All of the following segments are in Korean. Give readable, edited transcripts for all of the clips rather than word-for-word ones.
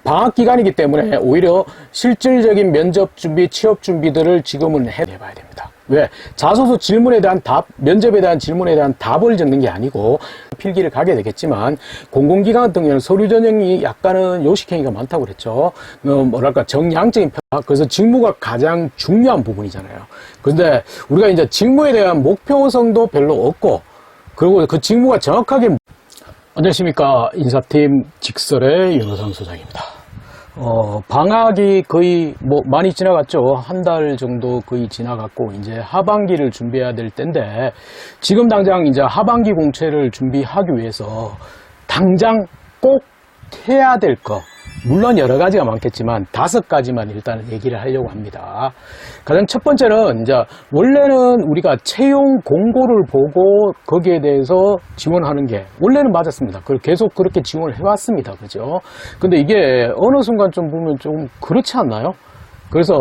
방학 기간이기 때문에 오히려 실질적인 면접 준비, 취업 준비들을 지금은 해봐야 됩니다. 왜? 자소서 질문에 대한 답, 면접에 대한 질문에 대한 답을 적는 게 아니고 필기를 가게 되겠지만 공공기관 같은 경우는 서류 전형이 약간은 요식행위가 많다고 그랬죠. 뭐랄까 정량적인 평가. 그래서 직무가 가장 중요한 부분이잖아요. 근데 우리가 이제 직무에 대한 목표성도 별로 없고 그리고 그 직무가 정확하게 안녕하십니까. 인사팀 직설의 윤호상 소장입니다. 방학이 거의 많이 지나갔죠. 한 달 정도 거의 지나갔고 이제 하반기를 준비해야 될 때인데 지금 당장 이제 하반기 공채를 준비하기 위해서 당장 꼭 해야 될 거 물론 여러 가지가 많겠지만 5가지만 일단 얘기를 하려고 합니다. 가장 첫 번째는 이제 원래는 우리가 채용 공고를 보고 거기에 대해서 지원하는 게 원래는 맞았습니다. 그걸 계속 그렇게 지원을 해왔습니다. 그죠? 근데 이게 어느 순간 좀 보면 좀 그렇지 않나요? 그래서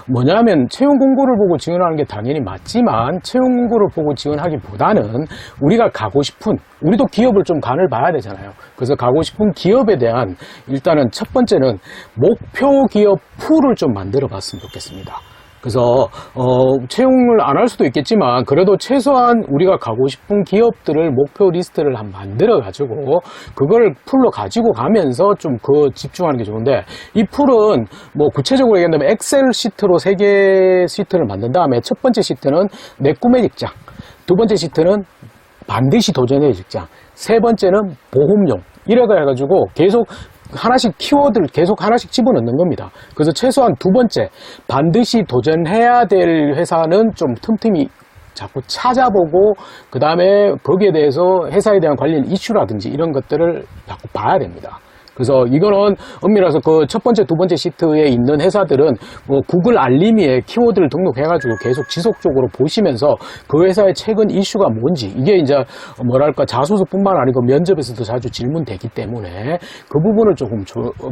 뭐냐면 채용 공고를 보고 지원하는 게 당연히 맞지만 채용 공고를 보고 지원하기보다는 우리가 가고 싶은 우리도 기업을 좀 간을 봐야 되잖아요. 그래서 가고 싶은 기업에 대한 일단은 첫 번째는 목표 기업 풀을 좀 만들어 봤으면 좋겠습니다. 그래서 채용을 안 할 수도 있겠지만 그래도 최소한 우리가 가고 싶은 기업들을 목표 리스트를 한번 만들어 가지고 그걸 풀로 가지고 가면서 좀 집중하는 게 좋은데 이 풀은 뭐 구체적으로 얘기한다면 엑셀 시트로 3개 시트를 만든 다음에 첫 번째 시트는 내 꿈의 직장, 두 번째 시트는 반드시 도전해야 직장, 세 번째는 보험용 이래가 해가지고 계속 하나씩 키워드를 계속 하나씩 집어넣는 겁니다. 그래서 최소한 두 번째 반드시 도전해야 될 회사는 좀 틈틈이 자꾸 찾아보고 그 다음에 거기에 대해서 회사에 대한 관련 이슈라든지 이런 것들을 자꾸 봐야 됩니다. 그래서 이거는 엄밀해서 그 첫 번째, 두 번째 시트에 있는 회사들은 뭐 구글 알림이에 키워드를 등록해가지고 계속 지속적으로 보시면서 그 회사의 최근 이슈가 뭔지 이게 이제 뭐랄까 자소서뿐만 아니고 면접에서도 자주 질문되기 때문에 그 부분을 조금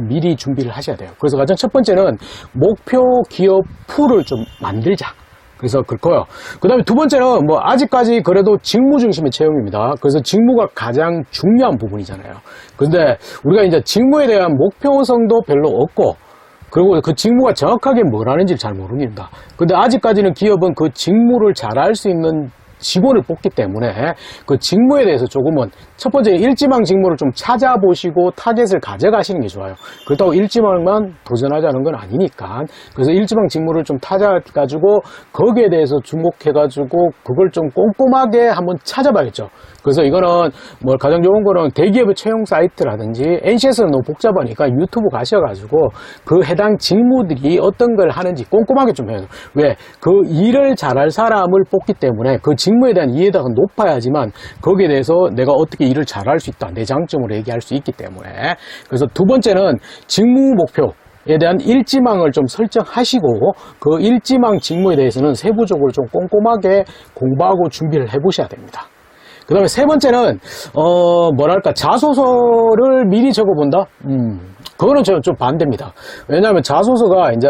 미리 준비를 하셔야 돼요. 그래서 가장 첫 번째는 목표 기업 풀을 좀 만들자. 그래서 그렇고요. 그 다음에 두 번째는 뭐 아직까지 그래도 직무 중심의 채용입니다. 그래서 직무가 가장 중요한 부분이잖아요. 근데 우리가 이제 직무에 대한 목표성도 별로 없고 그리고 그 직무가 정확하게 뭘 하는지 잘 모릅니다. 근데 아직까지는 기업은 그 직무를 잘할 수 있는 직원을 뽑기 때문에 그 직무에 대해서 조금은 첫 번째 일지망 직무를 좀 찾아보시고 타겟을 가져가시는 게 좋아요. 그렇다고 일지망만 도전하자는 건 아니니까 그래서 일지망 직무를 좀 찾아가지고 거기에 대해서 주목해가지고 그걸 좀 꼼꼼하게 한번 찾아봐야겠죠. 그래서 이거는 뭐 가장 좋은 거는 대기업의 채용 사이트라든지 NCS는 너무 복잡하니까 유튜브 가셔가지고 그 해당 직무들이 어떤 걸 하는지 꼼꼼하게 좀 해요. 왜? 그 일을 잘할 사람을 뽑기 때문에 그 직무에 대한 이해도가 높아야지만 거기에 대해서 내가 어떻게 일을 잘할 수 있다. 내 장점으로 얘기할 수 있기 때문에 그래서 두 번째는 직무 목표에 대한 일지망을 좀 설정하시고 그 일지망 직무에 대해서는 세부적으로 좀 꼼꼼하게 공부하고 준비를 해보셔야 됩니다. 그 다음에 세 번째는 뭐랄까 자소서를 미리 적어본다? 그거는 좀 반대입니다. 왜냐하면 자소서가 이제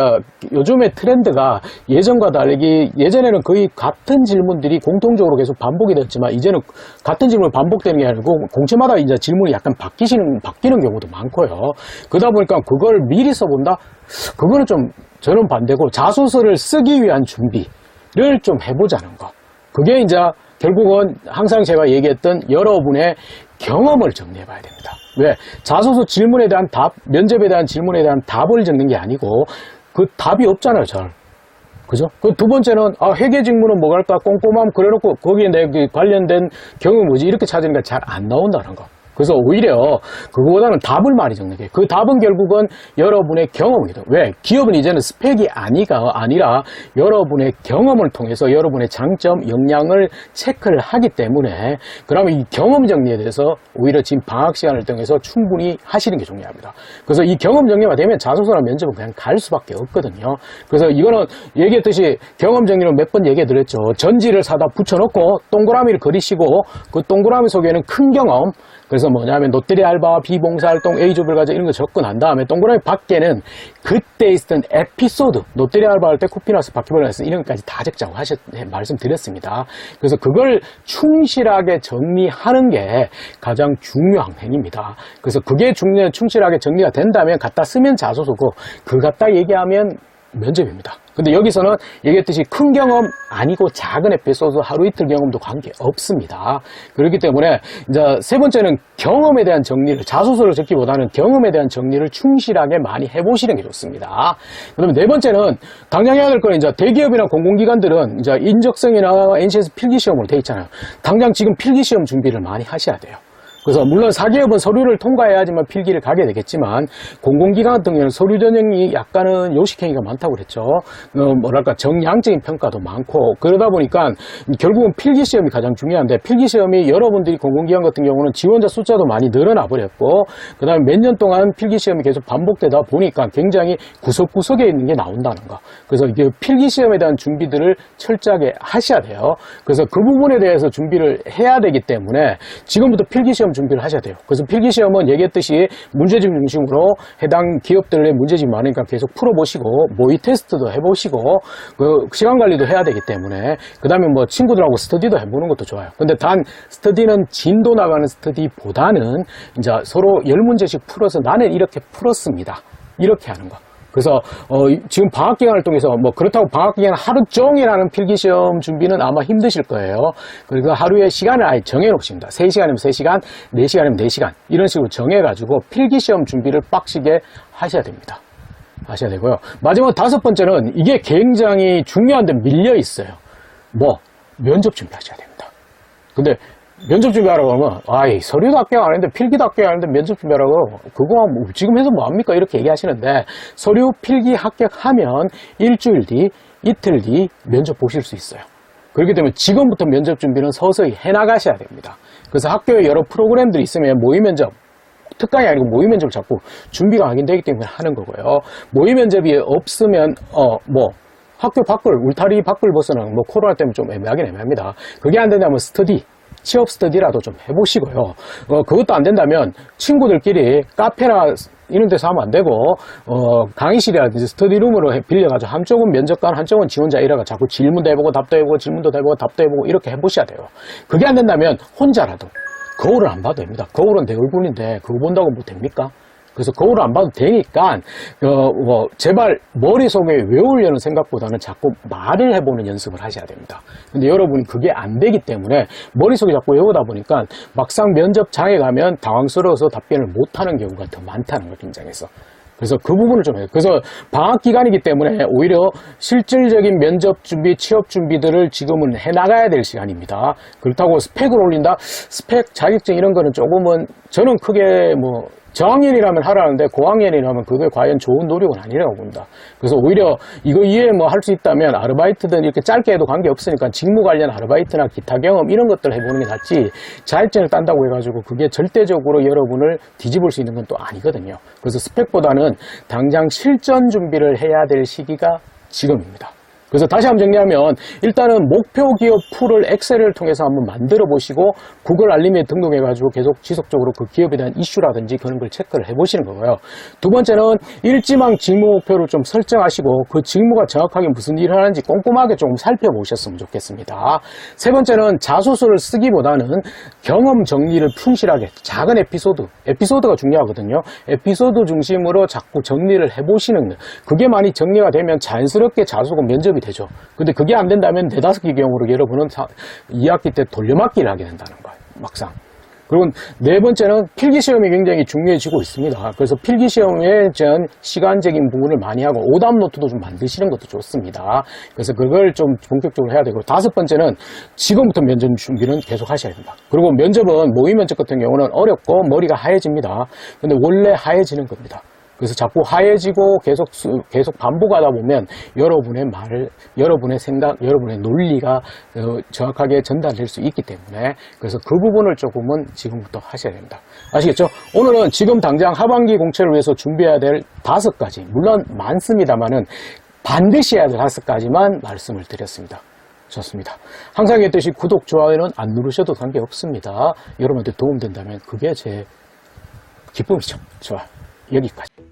요즘의 트렌드가 예전과 다르게 예전에는 거의 같은 질문들이 공통적으로 계속 반복이 됐지만 이제는 같은 질문이 반복되는 게 아니고 공채마다 이제 질문이 약간 바뀌는 경우도 많고요. 그러다 보니까 그걸 미리 써본다? 그거는 좀 저는 반대고 자소서를 쓰기 위한 준비를 좀 해보자는 거. 그게 이제 결국은 항상 제가 얘기했던 여러분의 경험을 정리해 봐야 됩니다. 왜? 자소서 질문에 대한 답, 면접에 대한 질문에 대한 답을 적는 게 아니고 그 답이 없잖아요, 잘. 그죠? 그 두 번째는 회계 직무는 뭐 갈까 꼼꼼함 그래놓고 거기에 내 관련된 경험이 뭐지 이렇게 찾으니까 잘 안 나온다는 거. 그래서 오히려 그거보다는 답을 많이 적는 게 그 답은 결국은 여러분의 경험이다. 왜? 기업은 이제는 스펙이 아니라 여러분의 경험을 통해서 여러분의 장점, 역량을 체크를 하기 때문에 그러면 이 경험 정리에 대해서 오히려 지금 방학 시간을 통해서 충분히 하시는 게 중요합니다. 그래서 이 경험 정리가 되면 자소서나 면접은 그냥 갈 수밖에 없거든요. 그래서 이거는 얘기했듯이 경험 정리는 몇 번 얘기해 드렸죠. 전지를 사다 붙여놓고 동그라미를 그리시고 그 동그라미 속에는 큰 경험 그래서 그래서 뭐냐면 롯데리 알바, 비봉사활동, A조별 과제 이런 거 적고 난 다음에 동그라미 밖에는 그때 있었던 에피소드, 롯데리 알바 할 때 쿠피나스, 바퀴벌레나스 이런 것까지 다 적자고 말씀드렸습니다. 그래서 그걸 충실하게 정리하는 게 가장 중요한 행위입니다. 그래서 그게 충실하게 정리가 된다면 갖다 쓰면 자소서고 그 갖다 얘기하면 면접입니다. 근데 여기서는 얘기했듯이 큰 경험 아니고 작은 에피소드, 하루 이틀 경험도 관계없습니다. 그렇기 때문에 이제 세 번째는 경험에 대한 정리를, 자소서를 적기보다는 경험에 대한 정리를 충실하게 많이 해보시는 게 좋습니다. 그다음에 네 번째는 당장 해야 될 거는 이제 대기업이나 공공기관들은 이제 인적성이나 NCS 필기시험으로 돼 있잖아요. 당장 지금 필기시험 준비를 많이 하셔야 돼요. 그래서 물론 사기업은 서류를 통과해야지만 필기를 가게 되겠지만 공공기관 같은 경우는 서류 전형이 약간은 요식행위가 많다고 그랬죠. 뭐랄까 정량적인 평가도 많고 그러다 보니까 결국은 필기시험이 가장 중요한데 필기시험이 여러분들이 공공기관 같은 경우는 지원자 숫자도 많이 늘어나 버렸고 그 다음에 몇 년 동안 필기시험이 계속 반복되다 보니까 굉장히 구석구석에 있는 게 나온다는 거. 그래서 이게 필기시험에 대한 준비들을 철저하게 하셔야 돼요. 그래서 그 부분에 대해서 준비를 해야 되기 때문에 지금부터 필기시험 준비를 하셔야 돼요. 그래서 필기시험은 얘기했듯이 문제집 중심으로 해당 기업들의 문제집이 많으니까 계속 풀어보시고 모의 테스트도 해보시고 그 시간 관리도 해야 되기 때문에 그 다음에 뭐 친구들하고 스터디도 해보는 것도 좋아요. 근데 단 스터디는 진도 나가는 스터디보다는 이제 서로 10문제씩 풀어서 나는 이렇게 풀었습니다. 이렇게 하는 거. 그래서 지금 방학기간을 통해서 뭐 그렇다고 방학기간 하루 종일 하는 필기시험 준비는 아마 힘드실 거예요. 그리고 하루에 시간을 아예 정해놓습니다. 3시간이면 3시간, 4시간이면 4시간 이런 식으로 정해가지고 필기시험 준비를 빡시게 하셔야 됩니다. 하셔야 되고요. 마지막 다섯 번째는 이게 굉장히 중요한데 밀려 있어요. 뭐 면접 준비하셔야 됩니다. 근데 면접 준비하라고 하면 아이 서류도 합격 안 했는데 필기도 합격 안 했는데 면접 준비하라고 그거 뭐 지금 해서 뭐합니까 이렇게 얘기하시는데 서류 필기 합격하면 일주일 뒤 이틀 뒤 면접 보실 수 있어요. 그렇기 때문에 지금부터 면접 준비는 서서히 해나가셔야 됩니다. 그래서 학교에 여러 프로그램들이 있으면 모의 면접 특강이 아니고 모의 면접을 자꾸 준비가 확인되기 때문에 하는 거고요. 모의 면접이 없으면 뭐 학교 밖을 울타리 밖을 벗어나는 뭐 코로나 때문에 좀 애매하긴 애매합니다. 그게 안 된다면 스터디 취업 스터디라도 좀 해보시고요. 그것도 안 된다면 친구들끼리 카페나 이런 데서 하면 안 되고 강의실이라든지 스터디룸으로 빌려가지고 한쪽은 면접관 한쪽은 지원자 이래가 자꾸 질문도 해보고 답도 해보고 질문도 해보고 답도 해보고 이렇게 해보셔야 돼요. 그게 안 된다면 혼자라도 거울을 안 봐도 됩니다. 거울은 내 얼굴인데 그거 본다고 뭐 됩니까? 그래서 거울을 안 봐도 되니까 제발 머릿속에 외우려는 생각보다는 자꾸 말을 해보는 연습을 하셔야 됩니다. 근데 여러분이 그게 안 되기 때문에 머릿속에 자꾸 외우다 보니까 막상 면접장에 가면 당황스러워서 답변을 못하는 경우가 더 많다는 걸 긴장해서. 그래서 그 부분을 좀 해요. 그래서 방학 기간이기 때문에 오히려 실질적인 면접 준비, 취업 준비들을 지금은 해나가야 될 시간입니다. 그렇다고 스펙을 올린다? 스펙, 자격증 이런 거는 조금은 저는 크게 뭐 저학년이라면 하라는데 고학년이라면 그게 과연 좋은 노력은 아니라고 봅니다. 그래서 오히려 이거 이해 뭐 할 수 있다면 아르바이트든 이렇게 짧게 해도 관계없으니까 직무 관련 아르바이트나 기타 경험 이런 것들 해보는 게 낫지 자격증을 딴다고 해가지고 그게 절대적으로 여러분을 뒤집을 수 있는 건 또 아니거든요. 그래서 스펙보다는 당장 실전 준비를 해야 될 시기가 지금입니다. 그래서 다시 한번 정리하면 일단은 목표 기업 풀을 엑셀을 통해서 한번 만들어 보시고 구글 알림에 등록해 가지고 계속 지속적으로 그 기업에 대한 이슈라든지 그런 걸 체크를 해 보시는 거고요. 두 번째는 일지망 직무 목표를 좀 설정하시고 그 직무가 정확하게 무슨 일을 하는지 꼼꼼하게 좀 살펴보셨으면 좋겠습니다. 세 번째는 자소서를 쓰기보다는 경험 정리를 충실하게 작은 에피소드가 중요하거든요. 에피소드 중심으로 자꾸 정리를 해 보시는 거. 그게 많이 정리가 되면 자연스럽게 자소가 면접이 되죠. 근데 그게 안 된다면 4-5개 경우로 여러분은 2학기 때 돌려막기를 하게 된다는 거예요. 막상. 그리고 네 번째는 필기시험이 굉장히 중요해지고 있습니다. 그래서 필기시험에 전 시간적인 부분을 많이 하고 오답 노트도 좀 만드시는 것도 좋습니다. 그래서 그걸 좀 본격적으로 해야 되고 다섯 번째는 지금부터 면접 준비는 계속 하셔야 된다. 그리고 면접은 모의 면접 같은 경우는 어렵고 머리가 하얘집니다. 근데 원래 하얘지는 겁니다. 그래서 자꾸 하얘지고 계속 반복하다 보면 여러분의 말, 여러분의 생각, 여러분의 논리가 정확하게 전달될 수 있기 때문에 그래서 그 부분을 조금은 지금부터 하셔야 됩니다. 아시겠죠? 오늘은 지금 당장 하반기 공채를 위해서 준비해야 될 5가지, 물론 많습니다만은 반드시 해야 될 5가지만 말씀을 드렸습니다. 좋습니다. 항상 했듯이 구독, 좋아요는 안 누르셔도 관계없습니다. 여러분한테 도움된다면 그게 제 기쁨이죠. 좋아. 여기까지.